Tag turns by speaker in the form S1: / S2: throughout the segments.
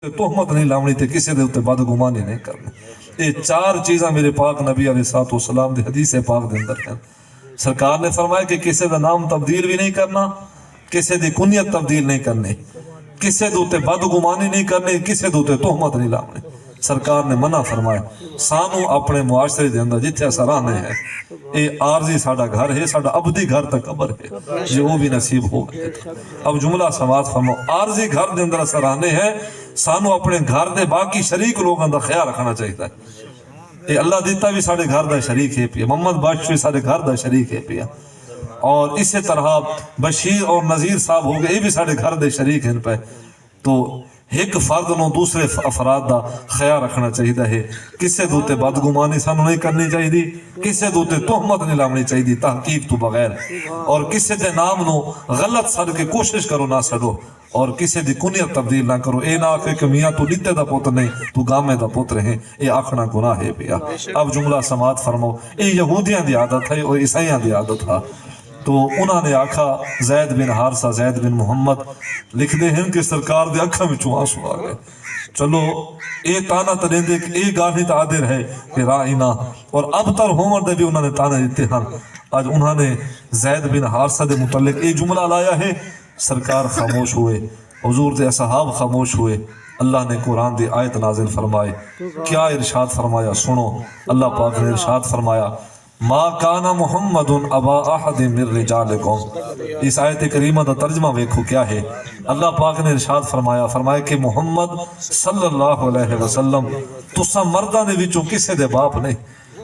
S1: तोहमत नहीं लावनी ते किसी दे उत्ते बदगुमानी नहीं करनी। ये चार चीज़ां मेरे पाक नबी अलैहिस्सलाम दी हदीस पाक दे अंदर हैं। सरकार ने फरमाया कि किसी दा नाम तब्दील भी नहीं करना, किसी दी कुनियत तब्दील नहीं करनी, किसी दे उत्ते बदगुमानी नहीं करनी, किसी दे उत्ते तोहमत नहीं लावनी। सरकार ने मना फरमाया सानू अपने मुआशरे दे अंदर जिथे अस रहने हैं ये आरजी साडा घर है, साडा अबदी घर तक कबर है, जे वो भी नसीब हो गए। अब जुमला समाज फरमाओ आरजी घर दे अंदर अस रहने हैं, सानू अपने घर दे बाकी शरीक लोगों का ख्याल रखना चाहिए। ये अल्लाह दिता भी साडे घर दा शरीक है पिया, मोहम्मद बादशाह भी साडे घर दा शरीक है पिया, और इसी तरह बशीर और नज़ीर साहब हो गए ये भी साडे घर दे शरीक हैं पे। तो एक फर्द नो दूसरे अफराद का ख्याल रखना चाहिए है। किसी दूते बदगुमानी सानू नहीं करनी चाहिए, किसी दूते तोहमत नहीं लावनी चाहिए तहकीक तो बगैर, और किसी के नाम नो गलत सड़ के कोशिश करो ना सड़ो, और किसी की कुनियत तब्दील ना करो। ये ना आखे कि मियाँ तू लीते का पुत्र नहीं तू गामे का पुत्र है, ये आखना गुनाह है पिया। अब जुमला समात फरमाओ ये यहूदियों की आदत है और ईसाइयों की आदत है। तो उन्होंने आखा जैद बिन हारसा जैद बिन मुहम्मद लिखते हैं कि सरकार दे अखा में आंसू आ गए। चलो ये ताना तो देंदे कि ये गाल ही तो आदर है कि राइना, और अब तर होमर दे भी उन्होंने ताना दिते हैं। आज उन्होंने जैद बिन हारसा दे मुतल्लिक ये जुमला लाया है, सरकार खामोश हुए, हुजूर दे असहाब खामोश हुए। अल्लाह ने कुरान दी आयत नाजिल फरमाए, क्या इरशाद फरमाया सुनो। अल्लाह पाक ने इरशाद फरमाया मा काना मुहम्मदुन अबा अहदिम मिर रिजालिकुम। इस आयत करीमा का तर्जमा देखो क्या है। अल्लाह पाक ने इरशाद फरमाया कि मुहम्मद सल्लल्लाहु अलैहि वसल्लम तुसा मर्दां दे विचों किसे दे बाप नहीं,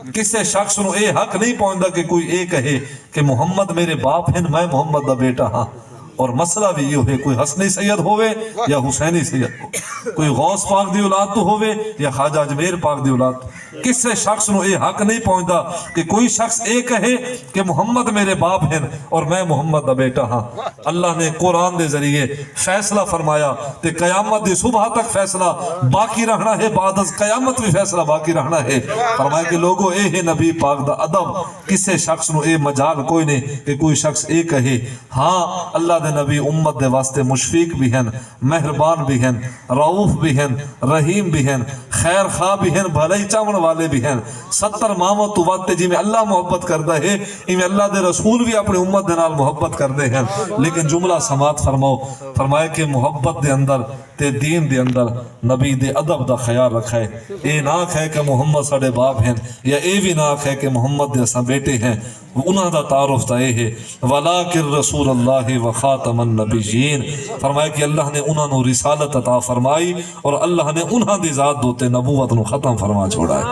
S1: किसी शख्स नूं ये हक नहीं पहुंचता कि कोई ये कहे कि मुहम्मद मेरे बाप हैं, मैं मुहम्मद दा बेटा हाँ। और मसला भी ये है कोई हसनी सैयद होवे या हुसैनी सैयद हो, कोई गौस पाक दी औलाद तो होवे या ख्वाजा अजमेर पाक दी औलाद, किसी शख्स को ये हक नहीं पहुंचता कि कोई शख्स ये कहे कि मुहम्मद मेरे बाप हैं और मैं मुहम्मद दा बेटा हाँ। अल्लाह ने कुरान के जरिए फैसला फरमाया ते कयामत की सुबह तक फैसला बाकी रखना है, बाद कयामत भी फैसला बाकी रखना है। फरमाया कि लोगों ये है नबी पाक दा अदब, किसी शख्स को ये मजाल कोई नहीं कि कोई शख्स ये कहे। हाँ अल्लाह दे नबी उम्मत दे वास्ते मुशफीक भी हैं, मेहरबान भी हैं, रऊफ भी हैं, रहीम भी हैं, खैर खा भी हैं, भलाई चावण वाले भी हैं। 70 मामो तो वाते जिमें अल्लाह मोहब्बत करता है इमें अल्लाह दे रसूल भी अपनी उम्मत दे नाल मोहब्बत करते हैं। लेकिन जुमला समात फरमाओ फरमाए कि मोहब्बत दे अंदर ते दीन दे अंदर नबी दे अदब दा ख्याल रखा है। ये ना कहे कि मोहम्मद साडे बाप हैं, या ये भी ना कहे कि मोहम्मद दे असा बेटे हैं। उन्हां दा तारुफ ता ये है वलाकिर रसूल अल्लाह व खातमन नबीयीन। फरमाया कि अल्लाह ने उन्हां नु रिसालत अता फरमाई और अल्लाह ने उन्हां दी जात दोते नबूवत नु खत्म फरमा छोड़ा है।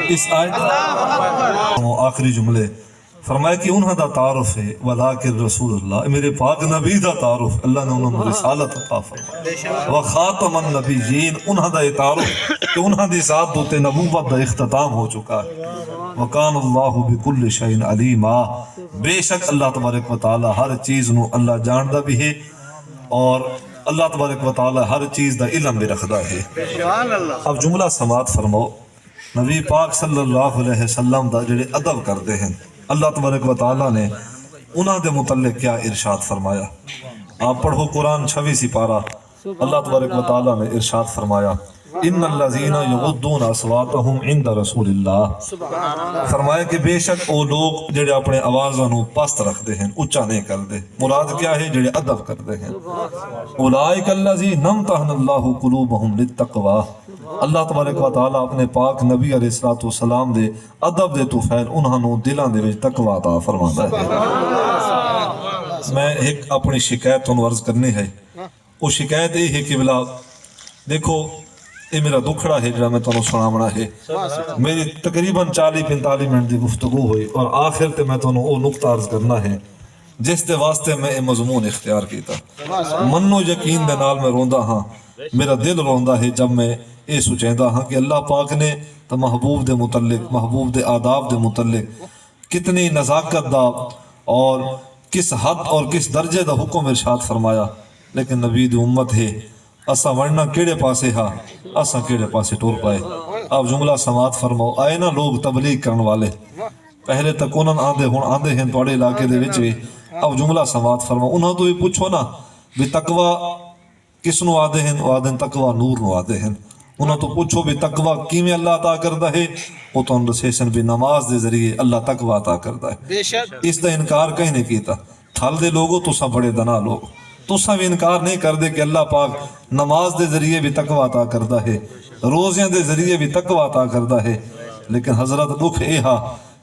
S1: इस आयत आखिरी जुमले फरमाया कि उन्हां दा तारुफ है वलाकिर रसूल अल्लाह, मेरे पाक नबी दा तारुफ अल्लाह ने उन्हां नु रिसालत अता फरमाई व खातमन नबीयीन, उन्हां दा तारुफ कि उन्हां दी जात दोते नबूवत दा इख्तिताम हो चुका है। वकान अल्लाहु बिकुल्लि शैइन अलीमा, बेशक अल्लाह तबारक व तआला हर चीज़ नु अल्लाह जानदा भी है और अल्लाह तबारक व तआला हर चीज़ दा इल्म भी रखदा है। अब जुमला समात फरमाओ नबी पाक सल्लल्लाहु अलैहि वसल्लम दा जेड़े अदब करते हैं अल्लाह तबारक व तआला ने उन्हां दे मुतल्लिक क्या इरशाद फरमाया। आप पढ़ो कुरान 26 सिपारा, अल्लाह तबारक व तआला ने इरशाद फरमाया इन्नल्लज़ीना यग़ुद्दूना अस्वातहुम इंदा रसूलिल्लाह। फरमाया कि बेशक वो लोग जेड़े अपने आवाज़ों को पस्त रखते हैं, ऊंचा नहीं करते। मुराद क्या है जेड़े अदब करते हैं। उलाइका अल्लज़ीना इम्तहनल्लाहु क़ुलूबहुम लित्तक़वा। अल्लाह तबारक व तआला अपने पाक नबी अलैहिस्सलातु वस्सलाम दे अदब दे तोफैल उन्हां नूं दिलां दे विच तकवा अता फरमांदा है। मैं एक अपनी शिकायत तुहानूं अर्ज करनी है। वो शिकायत ये है कि बिला देखो ये मेरा दुखड़ा है जो मैं तुहानूं सुनावना है। मेरी तकरीबन 40-45 मिनट की गुफ्तगू हुई और आखिर ते मैं तुहानूं वो नुक्ता अर्ज करना है जिस दे वास्ते मैं ये मजमून इख्तियार किया। मनो यकीन दे नाल मैं रोंदा हाँ, मेरा दिल रोंदा है जब मैं ये सोचेंदा हाँ कि अल्लाह पाक ने तो महबूब दे मुतल्लिक महबूब दे आदाब दे मुतल्लिक कितनी नज़ाकत दा और किस हद और किस दर्जे दा हुक्म इरशाद फरमाया। लेकिन नबी दी उम्मत है असा वरना केड़े पासे हा असा केड़े पासे टुर पाए। अब जुमला समात फरमाओ आए ना लोग तबलीग करने वाले, पहले तक उन्होंने आंदे हुण आंदे हैं तुहाडे इलाके दे विच भी। अब जुमला समात फरमाओ उन्होंने तो भी पूछो ना भी तकवा کس نو آدھے ہیں؟ وہ آدھے تقوی نور نو آدھے ہیں. انہوں تو پوچھو بھی تقوی کیویں اللہ عطا کردا ہے؟ وہ تو دسیسن بھی نماز دے ذریعے اللہ تقوی عطا کردا ہے. اس دا انکار کہیں نہیں کیتا. تھل دے لوگوں تساں بڑے دنا لوگ، تساں بھی انکار نہیں کر دے کہ اللہ پاک نماز دے ذریعے بھی تقوی عطا کردا ہے، روزیاں دے ذریعے بھی تقوی عطا کردا ہے. لیکن حضرت دکھ اے ہا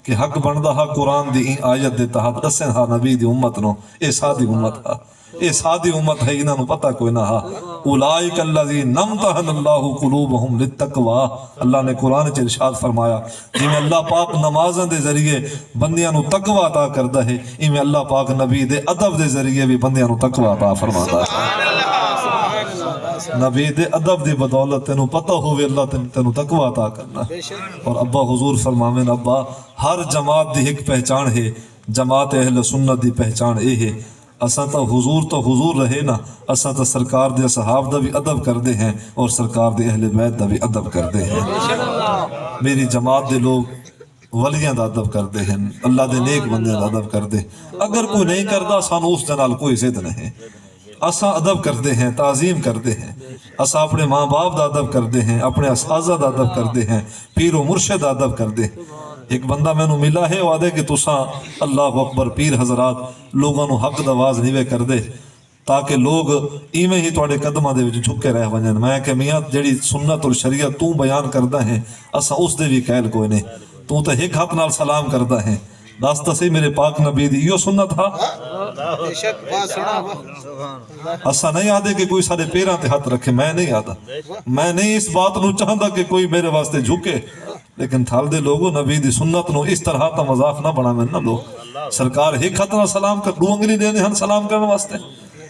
S1: کہ حق بندا ہا قرآن دی این آیت دے تحت دسن ہا نبی دی امت نو اے سادی امت ہا، اے سادی امت ہے، انہاں نو پتہ کوئی نہ ہا. اولئک الذین امتحن اللہ قلوبہم للتقوی، اللہ نے قرآن چ ارشاد فرمایا جی میں اللہ پاک نمازاں دے ذریعے بندیاں نو تقوی عطا کردا ہے، ایویں اللہ پاک نبی دے ادب دے ذریعے بھی بندیاں نو تقوی عطا فرماتا ہے. نبی دے ادب دی بدولت تینوں پتہ ہوئے اللہ تینوں تقوی عطا کرنا. اور ابا حضور فرماویں ابا ہر جماعت دی ایک پہچان ہے، جماعت اہل سنت دی پہچان اے ہے اساں تو حضور رہے نا، اساں تو سرکار دے صحاب دا بھی ادب کردے ہیں اور سرکار دے اہل بیت دا بھی ادب کردے ہیں. میری جماعت دے لوگ ولیاں دا ادب کردے ہیں، اللہ دے نیک بندیاں دا ادب کردے. اگر کوئی نہیں کردا سانو اس دے نال کوئی ضد نہیں. اساں ادب کردے ہیں، تعظیم کردے ہیں، اساں اپنے ماں باپ دا ادب کردے ہیں، اپنے اساتذہ دا ادب کردے ہیں، پیر و مرشد دا ادب کردے ہیں. ایک بندہ میں نو ملا ہے وہ آدھے کہ تساں اللہ اکبر پیر حضرات لوگوں نو حق دواز نیوے کر دے تاکہ لوگ ایویں ہی تواڈے قدماں دے وچ جھک کے رہ ونجن. میں کہ میاں جڑی سنت اور شریعت تو بیان کردا ہے اساں اس دے بھی قائل کوئی نہیں. تو تے ایک ہاتھ نال سلام کردا ہے، دس تے صحیح میرے پاک نبی دی ایو سنت ہا. اساں نہیں آدھے کہ کوئی سارے پیراں تے ہاتھ رکھے، میں نہیں آدھا، میں نہیں اس بات نو چاہندا کہ کوئی میرے واسطے جھکے. لیکن تھال دے لوگوں نبی دی سنت نو اس طرح تا مذاق نہ بناویں نہ لوگ. سرکار ایک ہاتھ نال سلام کر، دو انگلی دینے ہن سلام کرنے واسطے.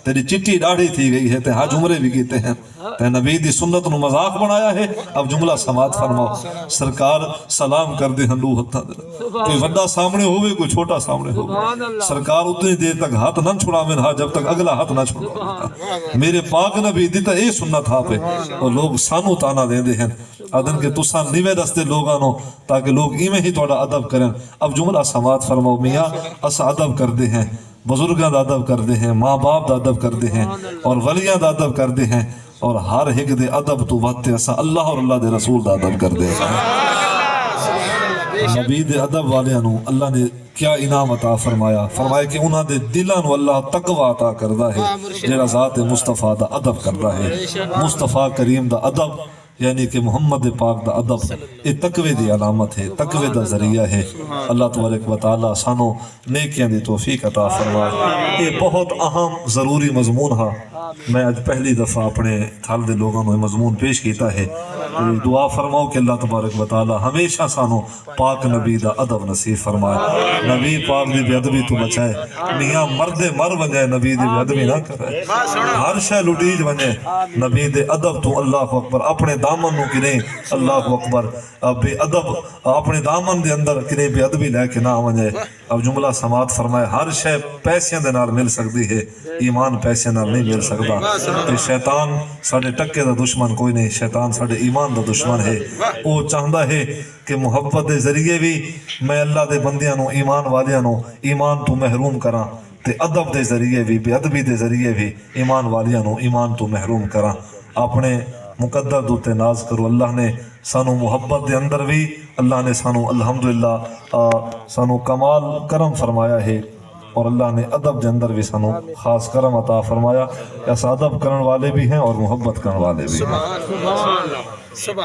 S1: تیری چٹی ڈاڑھی تھی گئی ہے، تے حج عمرے بھی کیتے ہیں، تے نبی دی سنت نو مذاق بنایا ہے. اب جملہ سماعت فرماؤ، سرکار سلام کر دے ہن دو ہتھاں دے، کوئی وڈا سامنے ہوئے کوئی چھوٹا سامنے ہوئے، سرکار اتنی دیر تک ہاتھ نہ چھڑاویں ہا جب تک اگلا ہاتھ نہ چھڑاویں. میرے پاک نبی دی تے اے سنت ہا پہ اور لوگ سانو تانا دیندے ہیں آدن کہ تساں نیوے دستے لوگاں نو تاکہ لوگ ایویں ہی تہاڈا ادب کریں. اب جملہ سماعت فرماؤ، میاں اساں ادب کردے ہیں، بزرگاں دا ادب کردے ہیں، ماں باپ دا ادب کردے ہیں اور ولیاں دا ادب کردے ہیں، اور ہر ایک دے ادب تو وتے اساں اللہ اور اللہ دے رسول دا ادب کردے ہیں. نبی دے ادب والیاں نو اللہ نے کیا انعام عطا فرمایا، فرمایا کہ انہاں دے دلاں نو اللہ تقوی عطا کردا ہے جڑا ذات مصطفیٰ دا ادب کردا ہے. مصطفیٰ کریم دا ادب یعنی کہ محمد پاک دا ادب یہ تقوی دی علامت ہے، تقوی دا ذریعہ ہے. اللہ تبارک و تعالی سانو نیکیاں دی توفیق عطا فرمائے. یہ بہت اہم ضروری مضمون ہا. میں آج پہلی دفعہ اپنے تھال دے لوگوں نے مضمون پیش کیتا ہے. دعا فرماؤ کہ اللہ تبارک و تعالی ہمیشہ سانو پاک نبی دا ادب نصیب فرمائے، نبی پاک دی بے ادبی تو بچائے. میاں مرد مر ونجائے نبی دی بے ادبی نہ کرے، ہر شے لٹیج ونجے نبی دے ادب تو. اللہ اکبر اپنے دامن نو کنے اللہ اکبر بے ادب اپنے دامن دے اندر کنے بے ادبی لے کے نہ ونجے. اب جملہ سماعت فرمائے، ہر شے پیسے دے نال مل سکتی ہے، ایمان پیسے نال نہیں مل سکتا. تے شیطان ساڈے ٹکے دا دشمن کوئی نہیں، شیطان ساڈے ایمان دا دشمن ہے. وہ چاہندا ہے کہ محبت دے ذریعے بھی میں اللہ دے بندیاں نو ایمان والیاں نو ایمان تو محروم کراں، تے ادب دے ذریعے بھی بے ادبی دے ذریعے بھی ایمان والیاں نو ایمان تو محروم کراں. اپنے مقدر دوتے ناز کرو. اللہ نے سانو محبت دے اندر بھی اللہ نے سانو الحمدللہ سانو کمال کرم فرمایا ہے، اور اللہ نے ادب دے اندر بھی سانو خاص کرم عطا فرمایا. ایسا ادب کرن والے بھی ہیں اور محبت کرن والے بھی ہیں.